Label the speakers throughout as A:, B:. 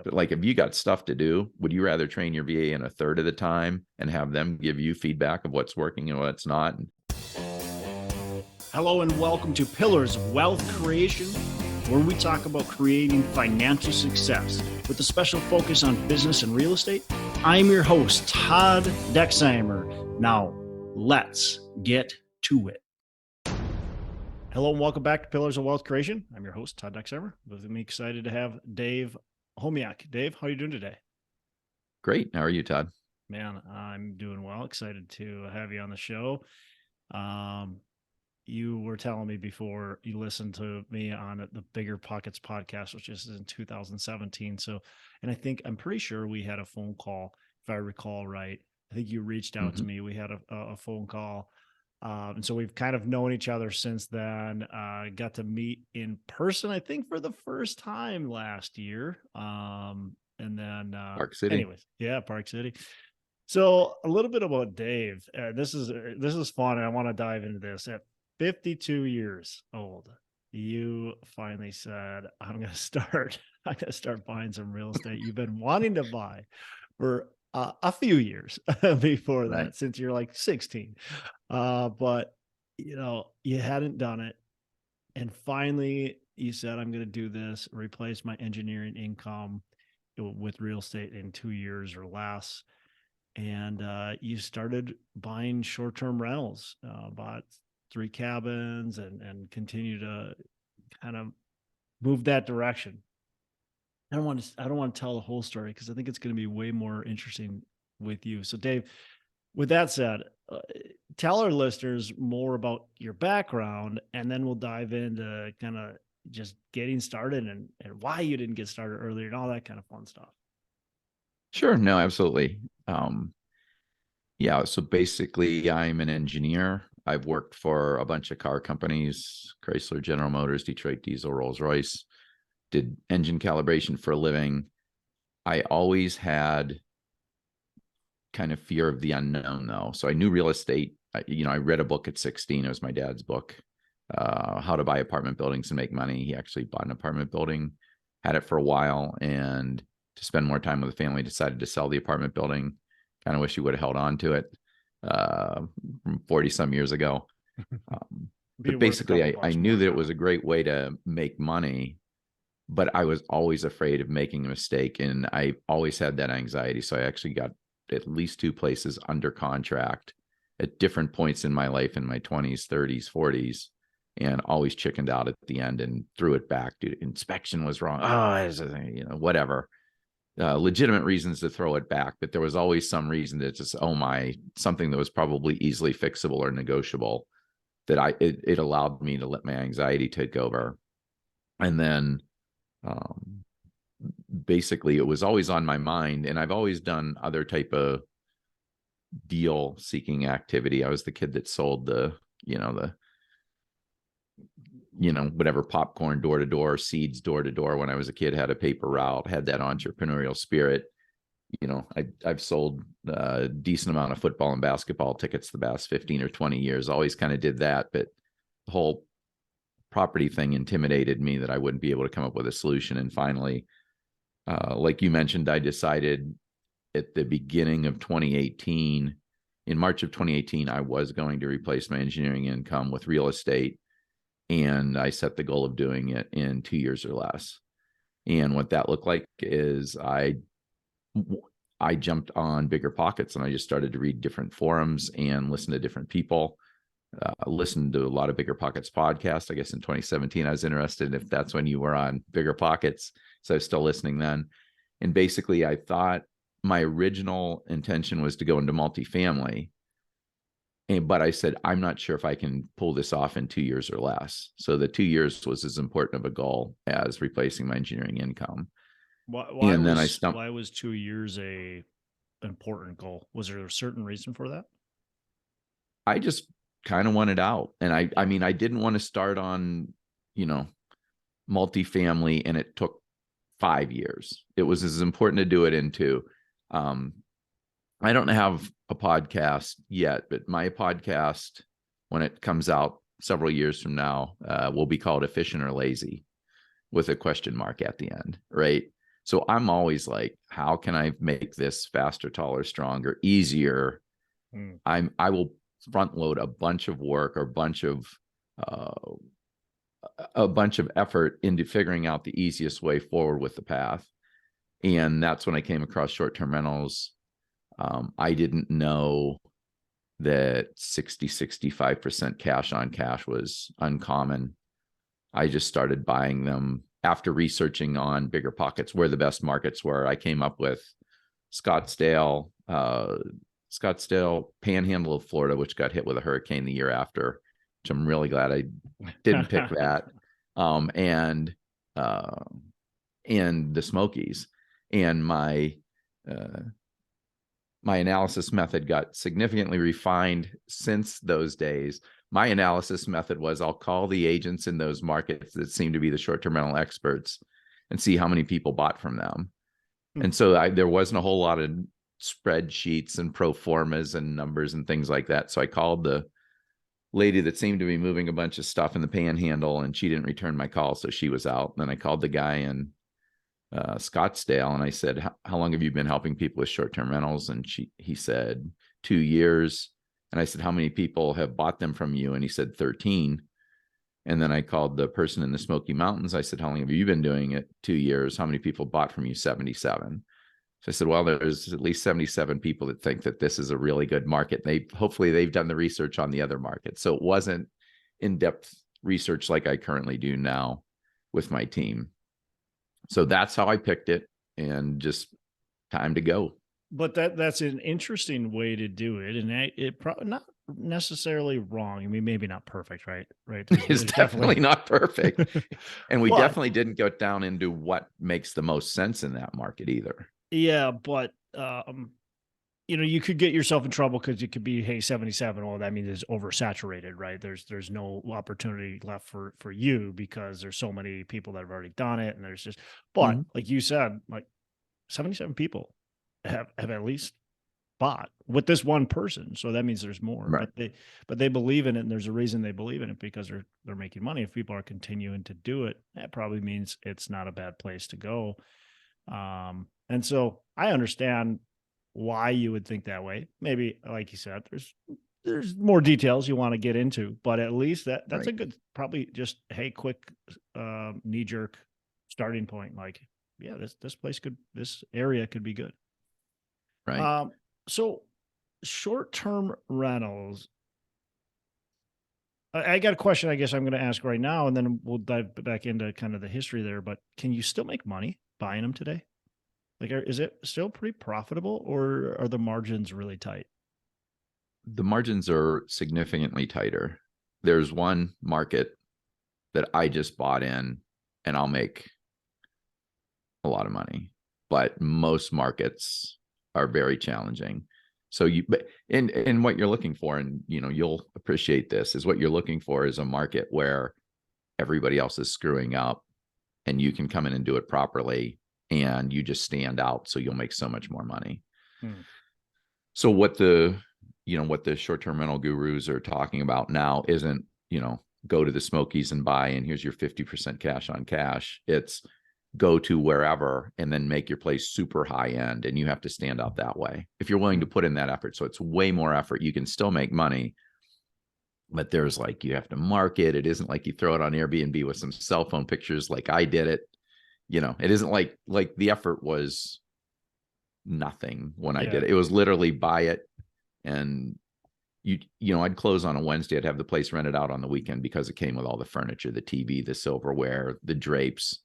A: But like, if you got stuff to do, would you rather train your VA in a third of the time and have them give you feedback of what's working and what's not?
B: Hello and welcome to Pillars of Wealth Creation, where we talk about creating financial success with a special focus on business and real estate. I'm your host, Todd Dexheimer. Now, let's get to it. Hello and welcome back to Pillars of Wealth Creation. I'm your host, Todd Dexheimer. With me, excited to have Dave Homyak. Dave, how are you doing today?
A: Great. How are you, Todd?
B: Man, I'm doing well. Excited to have you on the show. You were telling me before you listened to me on the Bigger Pockets podcast, which is in 2017. So, and I'm pretty sure we had a phone call, if I recall right. I think you reached out to me. We had a phone call. And so we've kind of known each other since then. Got to meet in person, I think, for the first time last year. And then,
A: Park City.
B: anyways, yeah, Park City. So a little bit about Dave. This is fun, and I want to dive into this. At 52 years old, you finally said, I'm going to start buying some real estate you've been wanting to buy for a few years before that,
A: Right.
B: since you're like 16. But you hadn't done it. And finally you said, I'm going to do this, replace my engineering income with real estate in 2 years or less. And you started buying short-term rentals, bought 3 cabins and continue to kind of move that direction. I don't want to tell the whole story because I think it's going to be way more interesting with you. So Dave, with that said, tell our listeners more about your background, and then we'll dive into kind of just getting started and why you didn't get started earlier and all that kind of fun stuff.
A: Sure. No, absolutely. Yeah. So basically, I'm an engineer. I've worked for a bunch of car companies, Chrysler, General Motors, Detroit Diesel, Rolls-Royce, did engine calibration for a living. I always had kind of fear of the unknown, though. So I knew real estate. I read a book at 16. It was my dad's book, How to Buy Apartment Buildings and Make Money. He actually bought an apartment building, had it for a while, and to spend more time with the family, decided to sell the apartment building. Kind of wish he would have held on to it from 40 some years ago. But basically, I knew that it was a great way to make money, but I was always afraid of making a mistake. And I always had that anxiety. So I actually got at least 2 places under contract at different points in my life, in my 20s, 30s, 40s, and always chickened out at the end and threw it back. Dude, inspection was wrong. Oh, whatever. Legitimate reasons to throw it back, but there was always some reason that just, something that was probably easily fixable or negotiable, that it allowed me to let my anxiety take over. And then basically it was always on my mind, and I've always done other type of deal seeking activity. I was the kid that sold whatever, popcorn door to door, seeds door to door when I was a kid, had a paper route, had that entrepreneurial spirit. I've sold a decent amount of football and basketball tickets the past 15 or 20 years, always kind of did that. But the whole property thing intimidated me, that I wouldn't be able to come up with a solution. And finally, like you mentioned, I decided at the beginning of 2018, in March of 2018, I was going to replace my engineering income with real estate. And I set the goal of doing it in 2 years or less. And what that looked like is I jumped on Bigger Pockets, and I just started to read different forums and listen to different people. Listened to a lot of Bigger Pockets podcasts. I guess in 2017, I was interested if that's when you were on Bigger Pockets. So I was still listening then. And basically, I thought my original intention was to go into multifamily. But I said, I'm not sure if I can pull this off in 2 years or less. So the 2 years was as important of a goal as replacing my engineering income.
B: Why was 2 years an important goal? Was there a certain reason for that?
A: I just kind of wanted out. And I mean, I didn't want to start on, multifamily, and it took 5 years. It was as important to do it in 2. I don't have a podcast yet, but my podcast, when it comes out several years from now, will be called Efficient or Lazy, with a question mark at the end, right? So I'm always like, how can I make this faster, taller, stronger, easier?
B: Mm.
A: I will front load a bunch of work or uh, a bunch of effort into figuring out the easiest way forward with the path. And that's when I came across short-term rentals. I didn't know that 65% cash on cash was uncommon. I just started buying them after researching on BiggerPockets where the best markets were. I came up with Scottsdale, Panhandle of Florida, which got hit with a hurricane the year after, which I'm really glad I didn't pick that. Um, and uh, and the Smokies. And my analysis method got significantly refined since those days. My analysis method was I'll call the agents in those markets that seem to be the short-term rental experts and see how many people bought from them. And so there wasn't a whole lot of spreadsheets and pro formas and numbers and things like that. So I called the lady that seemed to be moving a bunch of stuff in the Panhandle, and she didn't return my call, so she was out. Then I called the guy in Scottsdale, and I said, how long have you been helping people with short-term rentals? And he said 2 years. And I said, how many people have bought them from you? And he said 13. And then I called the person in the Smoky Mountains. I said, how long have you been doing it? 2 years. How many people bought from you? 77. So I said, well, there's at least 77 people that think that this is a really good market. Hopefully they've done the research on the other market. So it wasn't in-depth research like I currently do now with my team. So that's how I picked it, and just time to go.
B: But that's an interesting way to do it, and it probably not necessarily wrong. I mean, maybe not perfect, right? Right.
A: It's definitely not perfect. And we
B: But
A: definitely didn't go down into what makes the most sense in that market either.
B: yeah, but you could get yourself in trouble because it could be, hey, 77. Well, that means it's oversaturated, right? There's no opportunity left for you because there's so many people that have already done it, and there's just. But like you said, like 77 people have at least bought with this one person, so that means there's more.
A: Right.
B: But they believe in it, and there's a reason they believe in it, because they're making money. If people are continuing to do it, that probably means it's not a bad place to go. And so I understand why you would think that way. Maybe, like you said, there's more details you want to get into, but at least that's
A: Right.
B: a good, probably just, hey, quick knee jerk starting point. Like, yeah, this area could be good.
A: Right.
B: So short-term rentals. I got a question I guess I'm going to ask right now, and then we'll dive back into kind of the history there. But can you still make money buying them today? Like, is it still pretty profitable, or are the margins really tight?
A: The margins are significantly tighter. There's one market that I just bought in, and I'll make a lot of money, but most markets are very challenging. So and what you're looking for, and you'll appreciate this, is what you're looking for is a market where everybody else is screwing up and you can come in and do it properly, and you just stand out. So you'll make so much more money. So what the short-term rental gurus are talking about now isn't, go to the Smokies and buy, and here's your 50% cash on cash. It's go to wherever and then make your place super high end, and you have to stand out that way if you're willing to put in that effort. So it's way more effort. You can still make money, but there's you have to market. It isn't like you throw it on Airbnb with some cell phone pictures like I did it. It isn't like the effort was nothing when I did it. It was literally buy it, and I'd close on a Wednesday. I'd have the place rented out on the weekend because it came with all the furniture, the TV, the silverware, the drapes.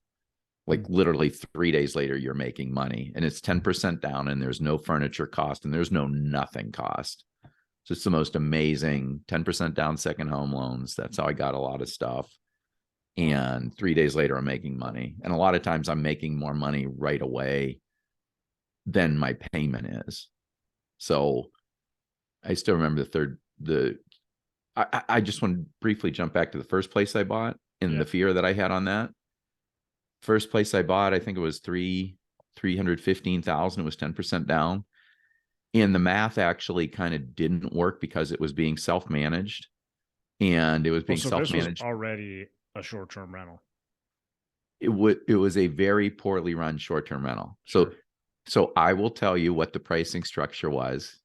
A: Literally 3 days later, you're making money, and it's 10% down, and there's no furniture cost, and there's no nothing cost. So it's the most amazing 10% down second home loans. That's how I got a lot of stuff. And 3 days later, I'm making money. And a lot of times I'm making more money right away than my payment is. So I still remember I just want to briefly jump back to the first place I bought and the fear that I had on that. First place I bought, I think it was $315,000. It was 10% down. And the math actually kind of didn't work because it was being self-managed, and it was being self-managed.
B: This was already a short-term rental.
A: it was a very poorly run short-term rental.
B: Sure.
A: So I will tell you what the pricing structure was.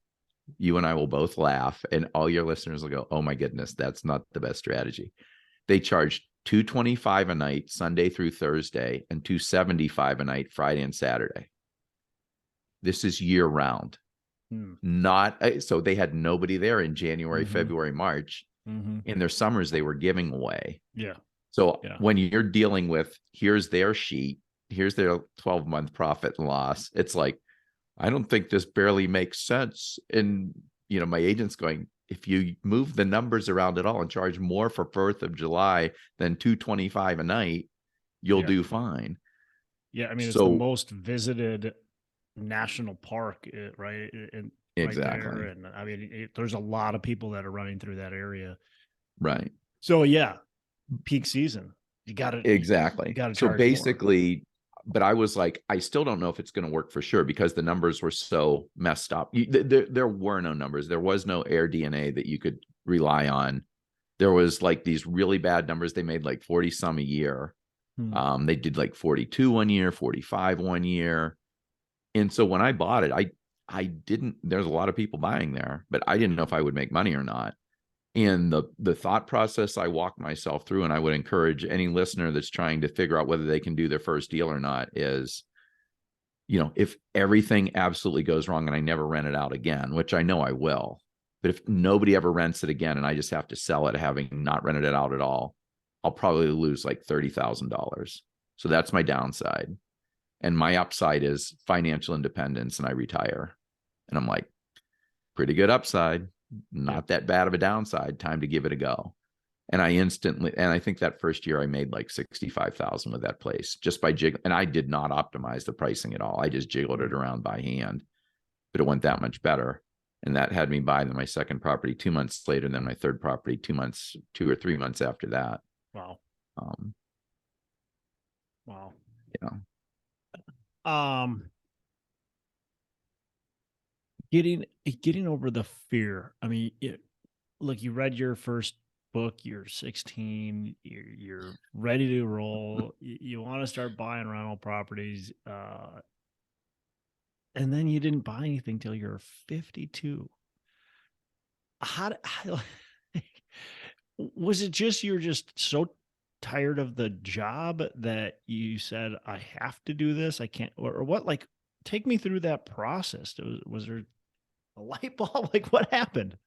A: You and I will both laugh, and all your listeners will go, "Oh my goodness, that's not the best strategy." They charged $225 a night Sunday through Thursday, and $275 a night Friday and Saturday. This is year round. Not so they had nobody there in January, February, March. In their summers they were giving away.
B: Yeah.
A: So
B: Yeah.
A: when you're dealing with, here's their sheet, here's their 12-month profit and loss, it's like, I don't think this barely makes sense. And my agent's going, if you move the numbers around at all and charge more for 4th of July than $225 a night, you'll do fine.
B: Yeah, I mean, it's the
A: So
B: most visited national park, right?
A: exactly.
B: Right there. And I mean, there's a lot of people that are running through that area.
A: Right.
B: So yeah, peak season, you got to
A: Exactly. So
B: charge
A: basically, but I was like, I still don't know if it's going to work for sure because the numbers were so messed up. There were no numbers. There was no air DNA that you could rely on. There was like these really bad numbers. They made like 40 some a year. They did like 42 one year, 45 one year. And so when I bought it, I didn't, there's a lot of people buying there, but I didn't know if I would make money or not. And the thought process I walked myself through, and I would encourage any listener that's trying to figure out whether they can do their first deal or not, is, if everything absolutely goes wrong and I never rent it out again, which I know I will, but if nobody ever rents it again and I just have to sell it having not rented it out at all, I'll probably lose like $30,000. So that's my downside. And my upside is financial independence, and I retire. And I'm like, pretty good upside, not that bad of a downside, time to give it a go. And I think that first year I made like 65,000 with that place just by jiggling. And I did not optimize the pricing at all. I just jiggled it around by hand, but it went that much better. And that had me buy my second property 2 months later, than my third property 2 or 3 months after that.
B: Wow. Wow. Getting over the fear. I mean, look, you read your first book, you're 16, you're ready to roll, you want to start buying rental properties, and then you didn't buy anything till you're 52. How was it just you're just so tired of the job that you said, I have to do this, I can't, or what? Like, take me through that process. Was there a light bulb? Like, what happened?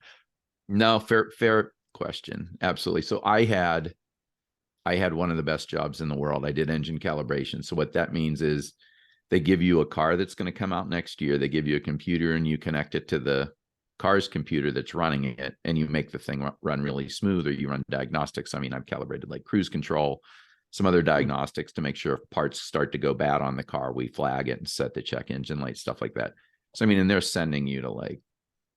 A: No, fair question. Absolutely. So I had one of the best jobs in the world. I did engine calibration. So what that means is they give you a car that's going to come out next year. They give you a computer and you connect it to the car's computer that's running it, and you make the thing run really smooth, or you run diagnostics. I mean, I've calibrated like cruise control, some other diagnostics to make sure if parts start to go bad on the car, we flag it and set the check engine light, stuff like that. So, I mean, and they're sending you to like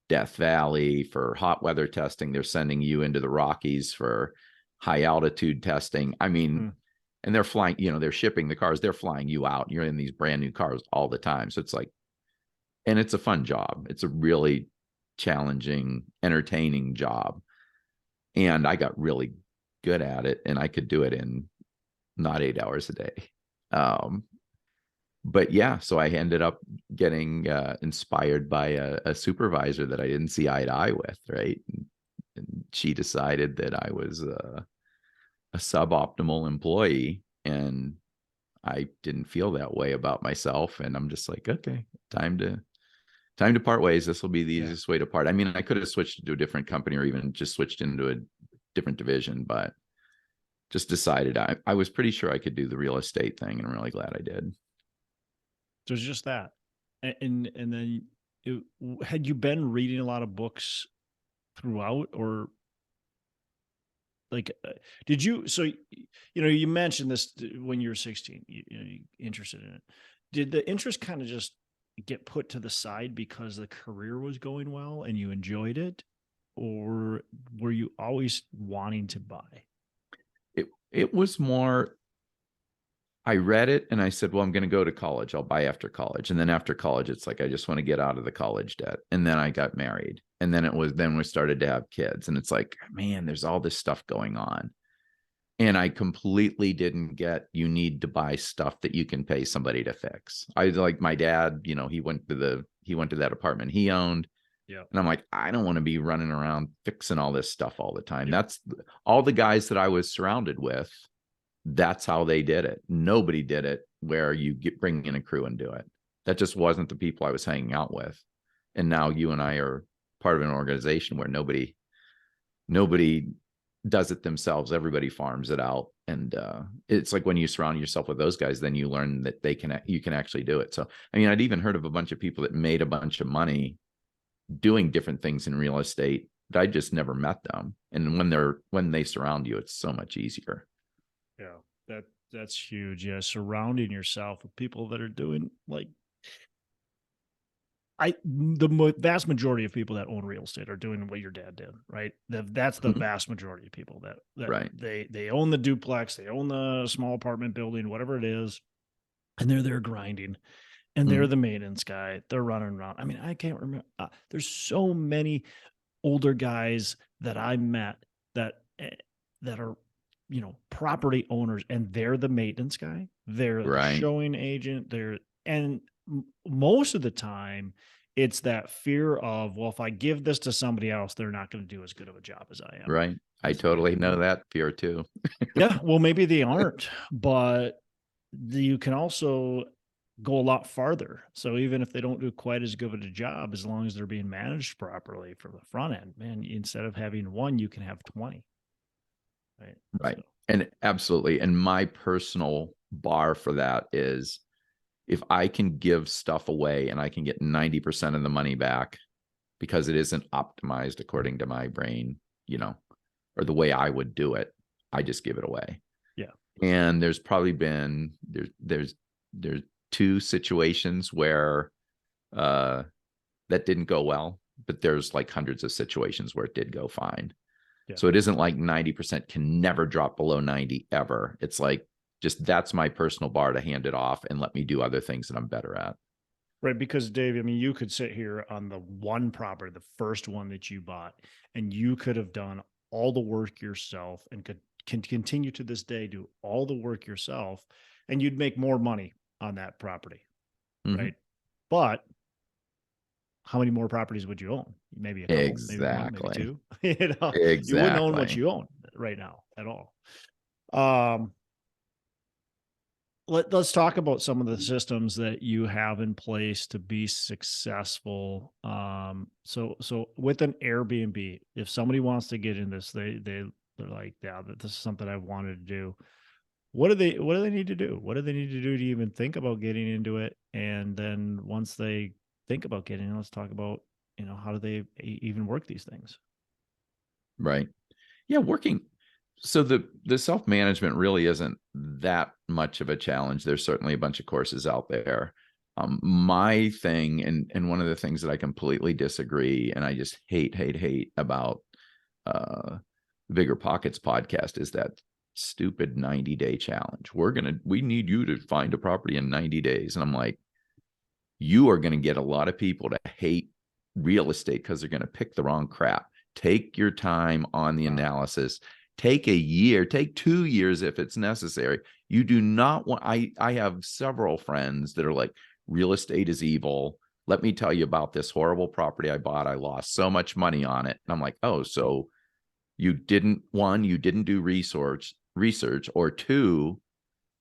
A: Death Valley for hot weather testing. They're sending you into the Rockies for high altitude testing. I mean, and they're flying, they're shipping the cars, they're flying you out. You're in these brand new cars all the time. So it's like, and it's a fun job. It's a really challenging, entertaining job. And I got really good at it, and I could do it in not 8 hours a day. But yeah, so I ended up getting inspired by a supervisor that I didn't see eye to eye with, right? And she decided that I was a suboptimal employee, and I didn't feel that way about myself. And I'm just like, okay, time to part ways. This will be the easiest way to part. I mean, I could have switched to a different company or even just switched into a different division, but just decided I was pretty sure I could do the real estate thing, and I'm really glad I did.
B: So it's just that. And then had you been reading a lot of books throughout, or like, did you, so, you mentioned this when you were 16, you interested in it. Did the interest kind of just get put to the side because the career was going well and you enjoyed it? Or were you always wanting to buy?
A: It was more, I read it and I said, well, I'm going to go to college. I'll buy after college. And then after college, it's like, I just want to get out of the college debt. And then I got married. And then we started to have kids. And it's like, man, there's all this stuff going on. And I completely didn't get, you need to buy stuff that you can pay somebody to fix. I like my dad, he went to that apartment he owned.
B: Yeah.
A: And I'm like, I don't want to be running around fixing all this stuff all the time.
B: Yeah.
A: That's all the guys that I was surrounded with. That's how they did it. Nobody did it where you bring in a crew and do it. That just wasn't the people I was hanging out with. And now you and I are part of an organization where nobody does it themselves. Everybody farms it out. And it's like when you surround yourself with those guys, then you learn that you can actually do it. So, I mean, I'd even heard of a bunch of people that made a bunch of money doing different things in real estate, but I just never met them. And when they surround you, it's so much easier.
B: Yeah, that's huge. Yeah, surrounding yourself with people that are doing like the vast majority of people that own real estate are doing what your dad did, right? That's the vast majority of people that
A: right.
B: They own the duplex, they own the small apartment building, whatever it is, and they're there grinding, and they're the maintenance guy. They're running around. I mean, I can't remember. There's so many older guys that I met that are property owners, and they're the maintenance guy. They're the showing agent. Most of the time, it's that fear of, well, if I give this to somebody else, they're not going to do as good of a job as I am.
A: Right. I totally know that fear too.
B: Yeah. Well, maybe they aren't, but you can also go a lot farther. So even if they don't do quite as good of a job, as long as they're being managed properly from the front end, man, instead of having one, you can have 20. Right.
A: Right. So. And absolutely. And my personal bar for that is, if I can give stuff away and I can get 90% of the money back because it isn't optimized according to my brain, or the way I would do it, I just give it away.
B: Yeah.
A: And there's probably been, there's 2 situations where that didn't go well, but there's like hundreds of situations where it did go fine. Yeah. So it isn't like 90% can never drop below 90 ever. It's like, just that's my personal bar to hand it off and let me do other things that I'm better at.
B: Right. Because Dave, I mean, you could sit here on the one property, the first one that you bought, and you could have done all the work yourself and can continue to this day, do all the work yourself, and you'd make more money on that property. Right. But how many more properties would you own? Maybe a couple, maybe one, maybe 2.
A: Exactly.
B: You wouldn't own what you own right now at all. Let's talk about some of the systems that you have in place to be successful. So with an Airbnb, if somebody wants to get in this, they're like, yeah, this is something I wanted to do. What do they need to do? What do they need to do to even think about getting into it? And then once they think about getting in, let's talk about, how do they even work these things?
A: Right. Yeah. So the self-management really isn't that much of a challenge. There's certainly a bunch of courses out there. My thing, and one of the things that I completely disagree, and I just hate about Bigger Pockets podcast, is that stupid 90-day challenge. We need you to find a property in 90 days. And I'm like, you are going to get a lot of people to hate real estate because they're going to pick the wrong crap. Take your time on the analysis. Take a year, take 2 years if it's necessary. You do not want, I have several friends that are like, real estate is evil. Let me tell you about this horrible property I bought. I lost so much money on it. And I'm like, oh, so you didn't do research, or 2,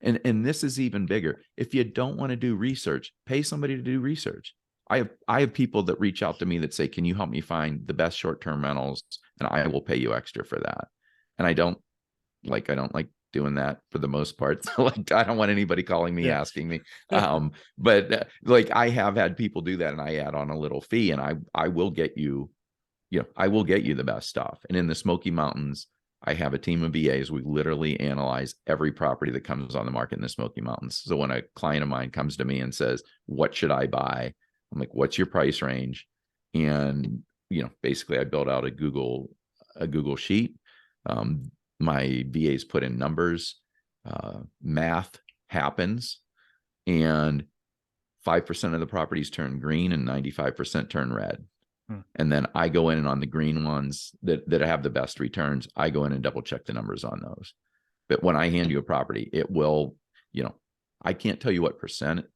A: and this is even bigger. If you don't want to do research, pay somebody to do research. I have people that reach out to me that say, can you help me find the best short-term rentals? And I will pay you extra for that. And I don't like doing that for the most part. So like, I don't want anybody calling me, asking me. But like, I have had people do that, and I add on a little fee, and I will get you, I will get you the best stuff. And in the Smoky Mountains, I have a team of VAs. We literally analyze every property that comes on the market in the Smoky Mountains. So when a client of mine comes to me and says, what should I buy? I'm like, what's your price range? And, basically I build out a Google sheet. My VAs put in numbers, math happens, and 5% of the properties turn green and 95% turn red. And then I go in, and on the green ones that have the best returns, I go in and double check the numbers on those. But when I hand you a property, it will, I can't tell you what percent,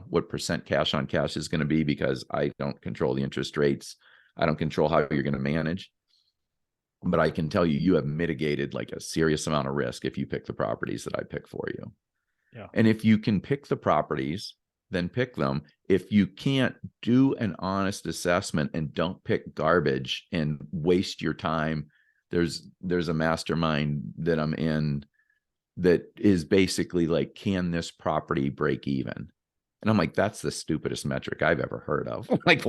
A: what percent cash on cash is going to be, because I don't control the interest rates. I don't control how you're going to manage. But I can tell you, you have mitigated like a serious amount of risk if you pick the properties that I pick for you.
B: Yeah.
A: And if you can pick the properties, then pick them. If you can't, do an honest assessment and don't pick garbage and waste your time. There's a mastermind that I'm in that is basically like, can this property break even? And I'm like, that's the stupidest metric I've ever heard of. Like,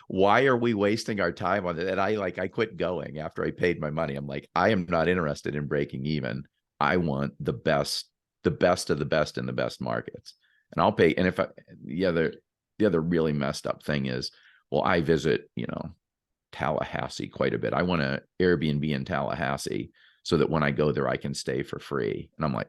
A: why are we wasting our time on it? And I quit going after I paid my money. I'm like, I am not interested in breaking even. I want the best of the best in the best markets. And I'll pay. And if the other really messed up thing is, well, I visit, Tallahassee quite a bit. I want an Airbnb in Tallahassee so that when I go there, I can stay for free. And I'm like,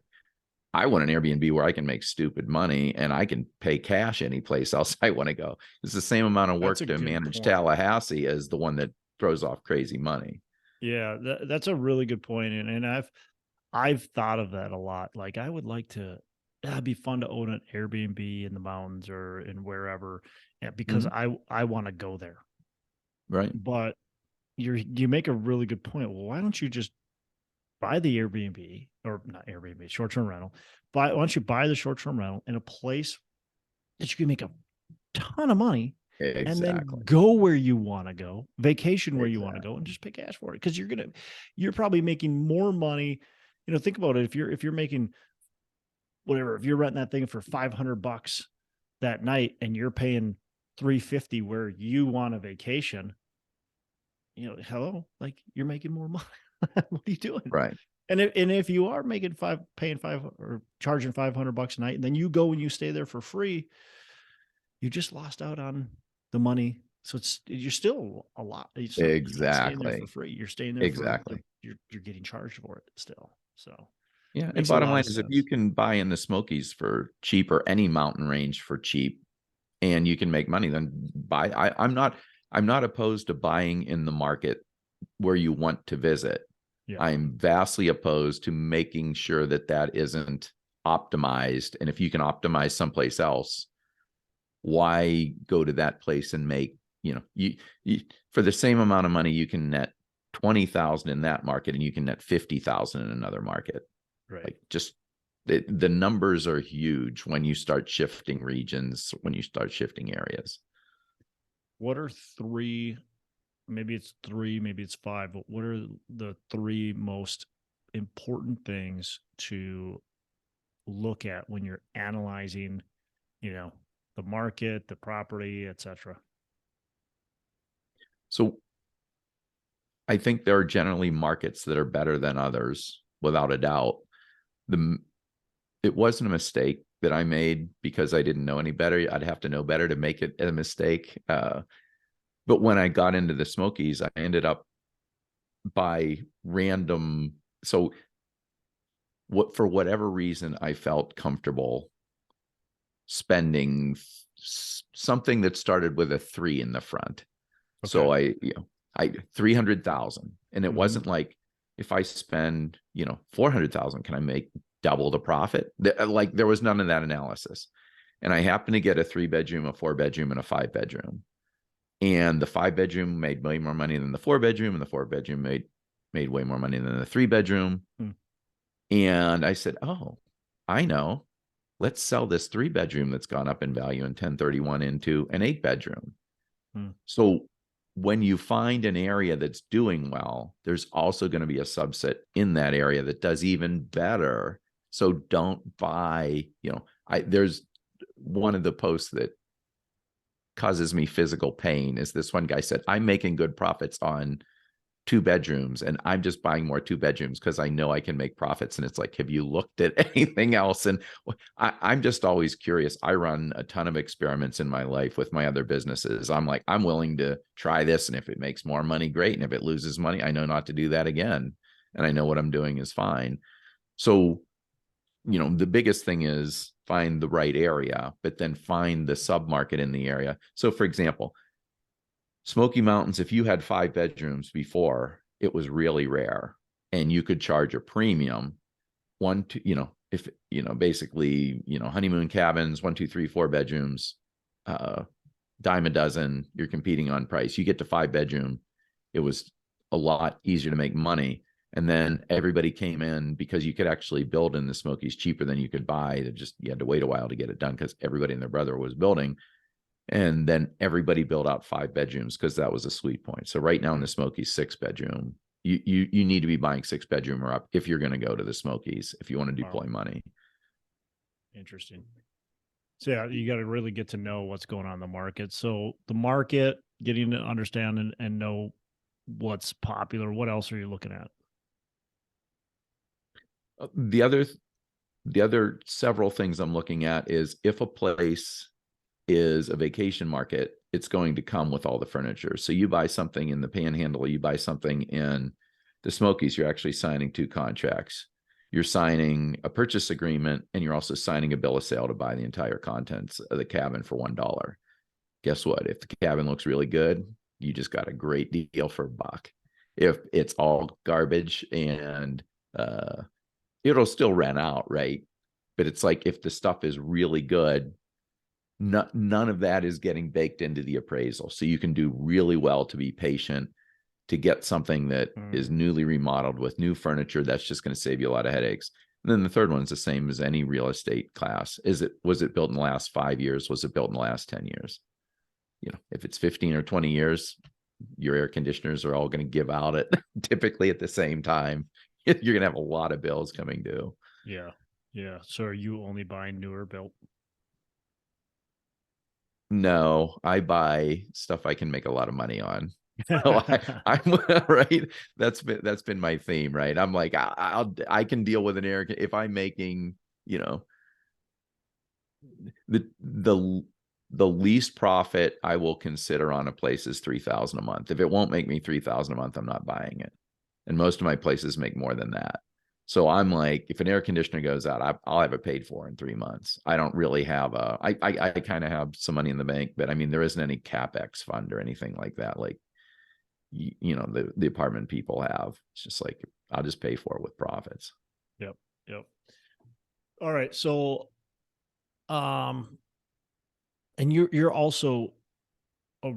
A: I want an Airbnb where I can make stupid money and I can pay cash any place else I want to go. It's the same amount of work to manage Tallahassee as the one that throws off crazy money.
B: Yeah, that's a really good point. And I've thought of that a lot. Like, I would like to, it'd be fun to own an Airbnb in the mountains or in wherever, because I want to go there.
A: Right.
B: But you make a really good point. Well, why don't you just buy the Airbnb, or not Airbnb, short-term rental? Why don't you buy the short-term rental in a place that you can make a ton of money,
A: Exactly.
B: and then go where you want to go, vacation where you want to go, and just pay cash for it? Because you're probably making more money. Think about it. If you're making whatever, if you're renting that thing for $500 that night and you're paying $350 where you want a vacation, hello, like, you're making more money. What are you doing?
A: Right.
B: And if you are paying five or charging $500 a night, and then you go and you stay there for free, you just lost out on the money. So you're still a lot. You're not staying there for free. You're staying there for, you're getting charged for it still. So
A: yeah. And bottom line is, if you can buy in the Smokies for cheap, or any mountain range for cheap, and you can make money, then buy. I'm not opposed to buying in the market where you want to visit.
B: Yeah.
A: I'm vastly opposed to making sure that isn't optimized. And if you can optimize someplace else, why go to that place and make, you for the same amount of money, you can net 20,000 in that market and you can net 50,000 in another market.
B: Right.
A: Like, just the numbers are huge when you start shifting regions, when you start shifting areas.
B: What are maybe it's three, maybe it's five, but what are the three most important things to look at when you're analyzing, the market, the property, etc.?
A: So I think there are generally markets that are better than others, without a doubt. It wasn't a mistake that I made because I didn't know any better. I'd have to know better to make it a mistake. But when I got into the Smokies, I ended up by random. So for whatever reason, I felt comfortable spending something that started with a 3 in the front. Okay. So I 300,000, and it wasn't like, if I spend, 400,000, can I make double the profit? Like, there was none of that analysis. And I happened to get a 3-bedroom, a 4-bedroom, and a 5-bedroom. And the 5-bedroom made way more money than the 4-bedroom, and the 4-bedroom made way more money than the 3-bedroom. And I said, oh, I know. Let's sell this 3-bedroom that's gone up in value in 1031 into an 8-bedroom. So when you find an area that's doing well, there's also going to be a subset in that area that does even better. So don't buy, there's one of the posts that causes me physical pain is this one guy said, I'm making good profits on 2-bedrooms and I'm just buying more 2-bedrooms because I know I can make profits. And it's like, have you looked at anything else? And I'm just always curious. I run a ton of experiments in my life with my other businesses. I'm like, I'm willing to try this. And if it makes more money, great. And if it loses money, I know not to do that again. And I know what I'm doing is fine. So, the biggest thing is find the right area, but then find the submarket in the area. So for example, Smoky Mountains, if you had 5 bedrooms before, it was really rare. and you could charge a premium if basically honeymoon cabins, 1, 2, 3, 4 bedrooms, dime a dozen, you're competing on price. You get to 5-bedroom, it was a lot easier to make money. And then everybody came in because you could actually build in the Smokies cheaper than you could buy. You had to wait a while to get it done because everybody and their brother was building. And then everybody built out 5 bedrooms because that was a sweet point. So right now in the Smokies, 6-bedroom, you need to be buying 6-bedroom or up if you're going to go to the Smokies, if you want to deploy money.
B: Interesting. So yeah, you got to really get to know what's going on in the market. So the market, getting to understand and know what's popular. What else are you looking at?
A: The other several things I'm looking at is if a place is a vacation market, it's going to come with all the furniture. So you buy something in the Panhandle, you buy something in the Smokies, you're actually signing 2 contracts. You're signing a purchase agreement, and you're also signing a bill of sale to buy the entire contents of the cabin for $1. Guess what? If the cabin looks really good, you just got a great deal for $1. If it's all garbage and it'll still rent out, right? But it's like if the stuff is really good, none of that is getting baked into the appraisal. So you can do really well to be patient to get something that is newly remodeled with new furniture. That's just going to save you a lot of headaches. And then the third one's the same as any real estate class. Was it built in the last 5 years? Was it built in the last 10 years? If it's 15 or 20 years, your air conditioners are all going to give out at typically at the same time. You're going to have a lot of bills coming due.
B: Yeah. Yeah. So are you only buying newer built?
A: No, I buy stuff I can make a lot of money on. So I'm right. That's been my theme, right? I'm like, I can deal with an air if I'm making, the least profit I will consider on a place is $3,000 a month. If it won't make me $3,000 a month, I'm not buying it. And most of my places make more than that. So I'm like, if an air conditioner goes out, I'll have it paid for in 3 months. I don't really have I kind of have some money in the bank, but I mean, there isn't any CapEx fund or anything like that. Like, the apartment people have. It's just like, I'll just pay for it with profits.
B: Yep. All right. So, and you're also a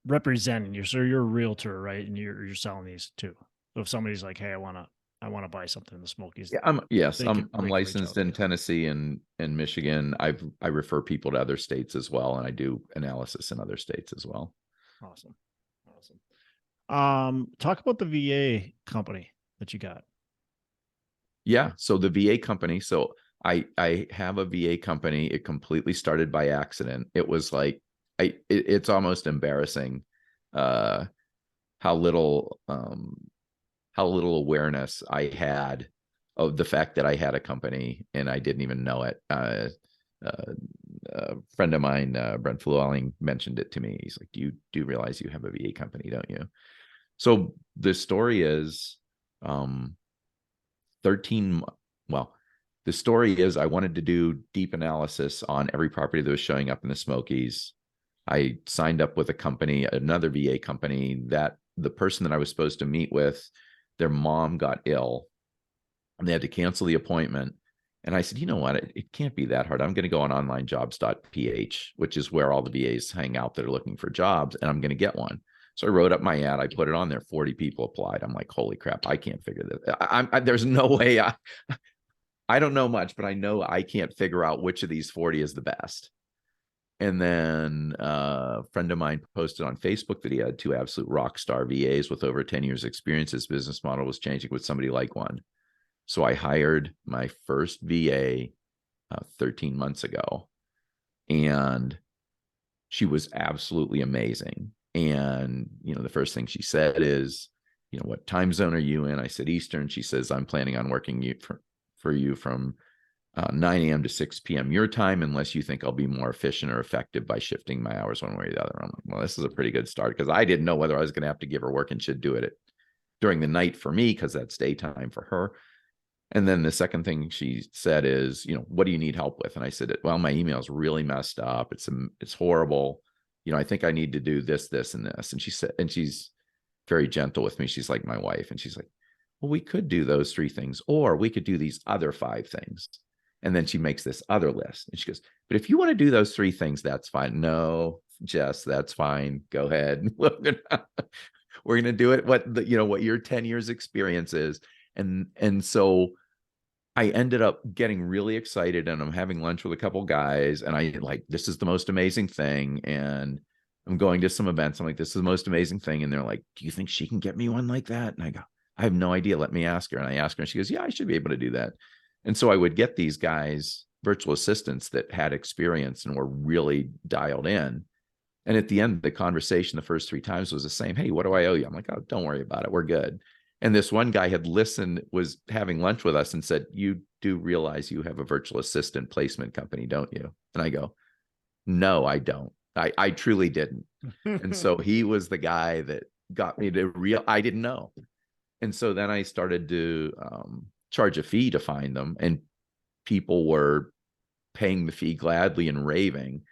B: representing you're a realtor, right? And you're selling these too. So if somebody's like, hey, I want to buy something in the Smokies.
A: Yeah, I'm
B: can
A: licensed in Tennessee and Michigan. I refer people to other states as well, and I do analysis in other states as well.
B: Awesome. Talk about the VA company that you got.
A: Yeah, so the VA company. So I have a VA company. It completely started by accident. It was like it's almost embarrassing how little awareness I had of the fact that I had a company and I didn't even know it. A friend of mine, Brent Flewelling, mentioned it to me. He's like, "Do you realize you have a VA company, don't you?" So the story is, the story is I wanted to do deep analysis on every property that was showing up in the Smokies. I signed up with a company, another VA company, that the person that I was supposed to meet with, their mom got ill and they had to cancel the appointment. And I said, you know what? It can't be that hard. I'm going to go on onlinejobs.ph, which is where all the VAs hang out that are looking for jobs, and I'm going to get one. So I wrote up my ad. I put it on there. 40 people applied. I'm like, holy crap, I can't figure this. There's no way. I don't know much, but I know I can't figure out which of these 40 is the best. And then a friend of mine posted on Facebook that he had 2 absolute rock star VAs with over 10 years experience. His business model was changing with somebody like one. So I hired my first VA 13 months ago, and she was absolutely amazing. And, the first thing she said is, what time zone are you in? I said Eastern. She says, I'm planning on working for you from 9 a.m. to 6 p.m. your time, unless you think I'll be more efficient or effective by shifting my hours one way or the other. I'm like, well, this is a pretty good start, because I didn't know whether I was going to have to give her work and she'd do it during the night for me, because that's daytime for her. And then the second thing she said is, what do you need help with? And I said, well, my email is really messed up. It's horrible. I think I need to do this, this, and this. And she said, and she's very gentle with me. She's like my wife. And she's like, well, we could do those 3 things, or we could do these other 5 things. And then she makes this other list. And she goes, but if you want to do those 3 things, that's fine. No, Jess, that's fine. Go ahead. We're gonna do it what your 10 years experience is. And so I ended up getting really excited, and I'm having lunch with a couple guys, and I like, this is the most amazing thing. And I'm going to some events. I'm like, this is the most amazing thing. And they're like, do you think she can get me one like that? And I go, I have no idea. Let me ask her. And I ask her, and she goes, yeah, I should be able to do that. And so I would get these guys, virtual assistants that had experience and were really dialed in. And at the end of the conversation, the first 3 times was the same. Hey, what do I owe you? I'm like, oh, don't worry about it. We're good. And this one guy had listened, was having lunch with us, and said, you do realize you have a virtual assistant placement company, don't you? And I go, no, I don't. I truly didn't. And so he was the guy that got me to I didn't know. And so then I started to charge a fee to find them, and people were paying the fee gladly and raving.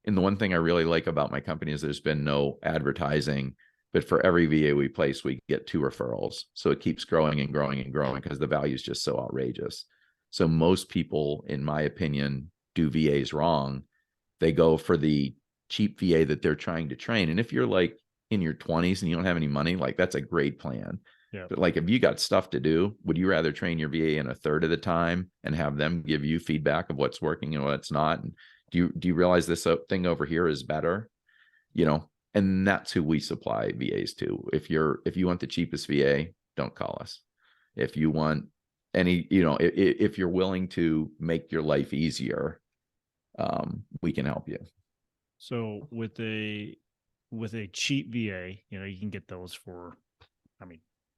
A: And the one thing I really like about my company is there's been no advertising, but for every VA we place, we get 2 referrals. So it keeps growing and growing and growing because the value is just so outrageous. So most people, in my opinion, do VAs wrong. They go for the cheap VA that they're trying to train. And if you're like in your 20s and you don't have any money, like that's a great plan.
B: Yeah.
A: But like, if you got stuff to do, would you rather train your VA in a third of the time and have them give you feedback of what's working and what's not? And do you realize this thing over here is better? And that's who we supply VAs to. If you want the cheapest VA, don't call us. If you want any, if you're willing to make your life easier, we can help you.
B: So with a cheap VA, you can get those for,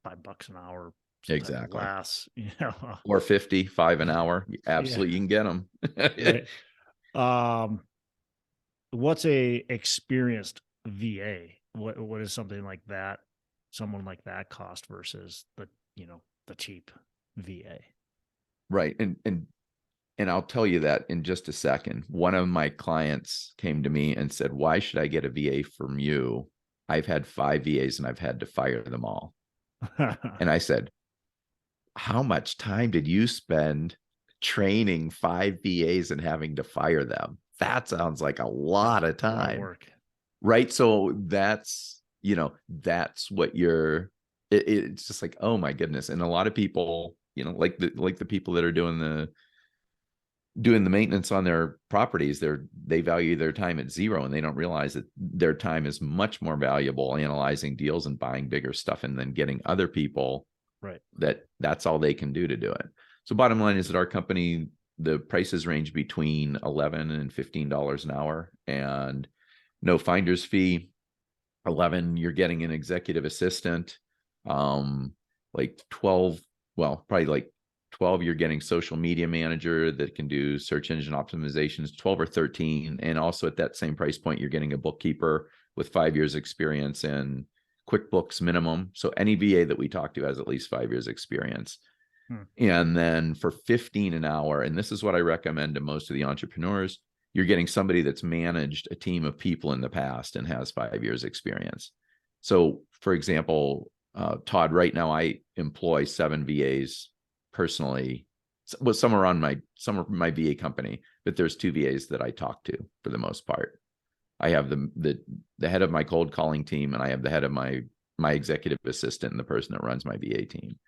B: $5 an hour.
A: Exactly.
B: Less,
A: Or 55 an hour. Absolutely. Yeah. You can get them.
B: Right. What's a experienced VA? What is something like that, someone like that cost versus the cheap VA?
A: Right. And I'll tell you that in just a second. One of my clients came to me and said, why should I get a VA from you? I've had 5 VAs and I've had to fire them all. And I said, how much time did you spend training 5 VAs and having to fire them? That sounds like a lot of time. A lot of work. Right. So that's what it's just like, oh my goodness. And a lot of people, like the people that are doing the maintenance on their properties, they value their time at 0, and they don't realize that their time is much more valuable analyzing deals and buying bigger stuff, and then getting other people that's all they can do to do it. So bottom line is that our company, the prices range between $11 and $15 an hour, and no finder's fee. 11, you're getting an executive assistant. Like 12, well, probably like 12, you're getting social media manager that can do search engine optimizations. 12 or 13, and also at that same price point, you're getting a bookkeeper with 5 years experience in QuickBooks minimum. So any VA that we talk to has at least 5 years experience. And then for 15 an hour, and this is what I recommend to most of the entrepreneurs, you're getting somebody that's managed a team of people in the past and has 5 years experience. So for example, Todd, right now I employ 7 VAs personally. Well, some are my VA company, but there's 2 VAs that I talk to for the most part. I have the head of my cold calling team, and I have the head of my executive assistant and the person that runs my VA team.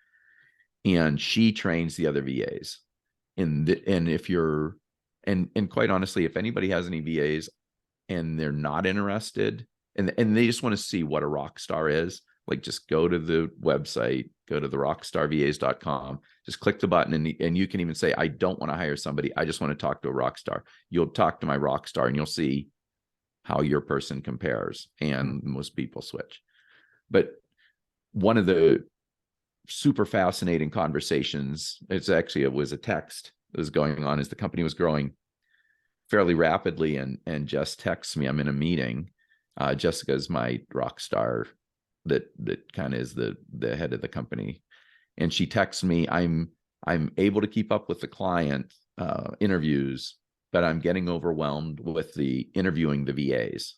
A: And she trains the other VAs. And quite honestly, if anybody has any VAs and they're not interested and they just want to see what a rock star is, like, just go to the website, go to the rockstarvas.com, just click the button, and you can even say, I don't want to hire somebody, I just want to talk to a rock star. You'll talk to my rock star and you'll see how your person compares, and most people switch. But one of the super fascinating conversations, it was a text that was going on as the company was growing fairly rapidly, and Jess texts me, I'm in a meeting. Jessica's my rock star that kind of is the head of the company, and she texts me, I'm able to keep up with the client interviews, but I'm getting overwhelmed with the interviewing the VAs,